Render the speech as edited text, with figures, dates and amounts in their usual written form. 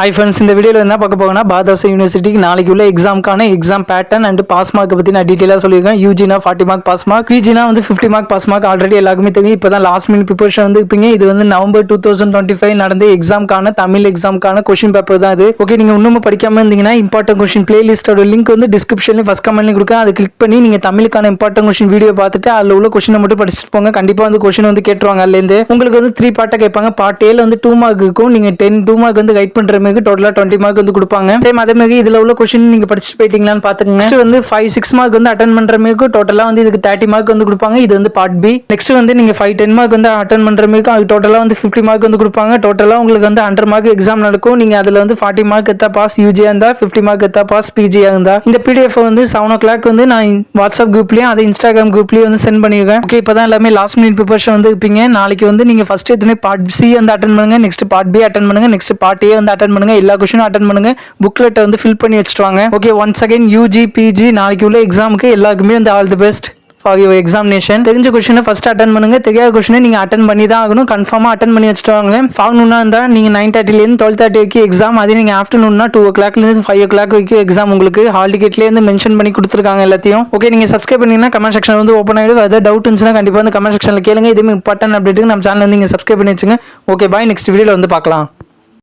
Hi friends, இந்த வீடியோல என்ன பார்க்க போறோம்னா பாரதாசன் யூனிவர்சிட்டிக்கு நாளைக்கு உள்ள எக்ஸாம்க்கான exam pattern and pass mark பத்தி நான் டீடைலா சொல்லியிருக்கேன். யூஜினா 40 மார்க் பாஸ் மார்க், பிஜினா வந்து 50 மார்க் பாஸ் மார்க். ஆல்ரெடி எல்லாருக்குமே தெரியும். இப்போதான் லாஸ்ட் மினிட் ப்ரிப்பரேஷன் வந்து இருப்பீங்க. இது வந்து நவம்பர் 2025 நடந்த எக்ஸாம்க்கான தமிழ் எக்ஸாம்க்கான கொஸ்டின் பேப்பர் தான் இது. ஓகே, நீங்க இன்னும் படிக்காம இருந்தீங்கன்னா இம்பார்ட்டன்ட் கொஸ்டின் பிளேலிஸ்டோட லிங்க் வந்து டிஸ்கிரிப்ஷன்ல ஃபர்ஸ்ட் கமெண்ட்ல கொடுக்க, அதை கிளிக் பண்ணி நீங்க தமிழுக்கான இம்பார்ட்டன்ட் கொஸ்டின் வீடியோ பார்த்துட்டு அதுல உள்ள கொஸ்டினை மட்டும் படிச்சுட்டு போங்க. கண்டிப்பா வந்து கொஸ்டின் வந்து கேட்டுருவாங்க. அதுல இருந்து உங்களுக்கு வந்து 3 பார்ட்டா கேட்பாங்க. பார்ட் ஏல வந்து 2 மார்க் இருக்கும். நீங்க 2 மார்க் வந்து ரைட் பண்ற மாதிரி டோட்டலா 20 மார்க் வந்து கொடுப்பாங்க. சேம் அதே மாதிரி இதுல உள்ள क्वेश्चन நீங்க படிச்சிட்டு போயிட்டீங்களான்னு பாத்துக்கங்க. நெக்ஸ்ட் வந்து 5-6 மார்க் வந்து அட்டெண்ட் பண்ற மாதிரி டோட்டலா வந்து இதுக்கு 30 மார்க் வந்து கொடுப்பாங்க. இது வந்து பார்ட் பி. நெக்ஸ்ட் வந்து நீங்க 5-10 மார்க் வந்து அட்டெண்ட் பண்ற மாதிரி அது டோட்டலா வந்து 50 மார்க் வந்து கொடுப்பாங்க. டோட்டலா உங்களுக்கு வந்து 100 மார்க் எக்ஸாம் நடக்கும். நீங்க அதுல வந்து 40 மார்க் எடுத்தா பாஸ் யூஜியா இருந்தா, 50 மார்க் எடுத்தா பாஸ் பிஜியா இருந்தா. இந்த பிடிஎஃப் வந்து 7 o'clock வந்து நான் வாட்ஸ்அப் குரூப்லயும் அது இன்ஸ்டாகிராம் குரூப்லயும் வந்து சென்ட் பண்ணிருக்கேன். ஓகே, இப்பதான் எல்லாமே லாஸ்ட் மினிட் ப்ரிப்பரேஷன் வந்து இருப்பீங்க. நாளைக்கு வந்து நீங்க ஃபர்ஸ்ட் எத்தனை பார்ட் சி வந்து அட்டெண்ட் பண்ணுங்க, நெக்ஸ்ட் பார்ட் பி அட்டெண்ட் பண்ணுங்க, நெக்ஸ்ட் பார்ட் ஏ வந்து அட்டெண்ட் பண்ணுங்க. எல்லா क्वेश्चन அட்டெண்ட் பண்ணுங்க. புக்லெட் வந்து ஃபில் பண்ணி வச்சுட்டு வாங்க. Okay, once again UG PG நாளைக்கு உள்ள எக்ஸாமுக்கு எல்லாருக்குமே வந்து all the best for your examination. தெரிஞ்ச கொஸ்டினை ஃபர்ஸ்ட் அட்டெண்ட் பண்ணுங்க. தெரியாத கொஸ்டினை நீங்க அட்டெண்ட் பண்ணி தான் ஆகணும். கன்ஃபார்மா அட்டெண்ட் பண்ணி வச்சுட்டு வாங்க. ஆகணும்னா இருந்தா நீங்க 9:30 12:30 வரைக்கும் எக்ஸாம். அதே நீங்க ஆஃப்டர்நூன்னா 2 o'clock 5 o'clock வரைக்கும் எக்ஸாம். உங்களுக்கு ஹால் டிக்கெட்லேயே வந்து மென்ஷன் பண்ணி கொடுத்துருக்காங்க எல்லாத்தையும். ஓகே, நீங்க சப்ஸ்கிரைப் பண்ணீங்கன்னா கமெண்ட் செக்ஷன் வந்து ஓப்பன் ஆகிடும். ஏதாவது டவுட் இருந்துச்சுன்னா கண்டிப்பா வந்து கமெண்ட் செக்ஷன்ல கேளுங்க. இதே இம்பார்ட்டன்ட் அப்டேட்டுக்கு நம்ம சேனல் வந்து நீங்க சப்ஸ்கிரைப் பண்ணி வச்சுங்க. ஓகே, பாய். நெக்ஸ்ட் வீடியோல வந்து பார்க்கலாம்.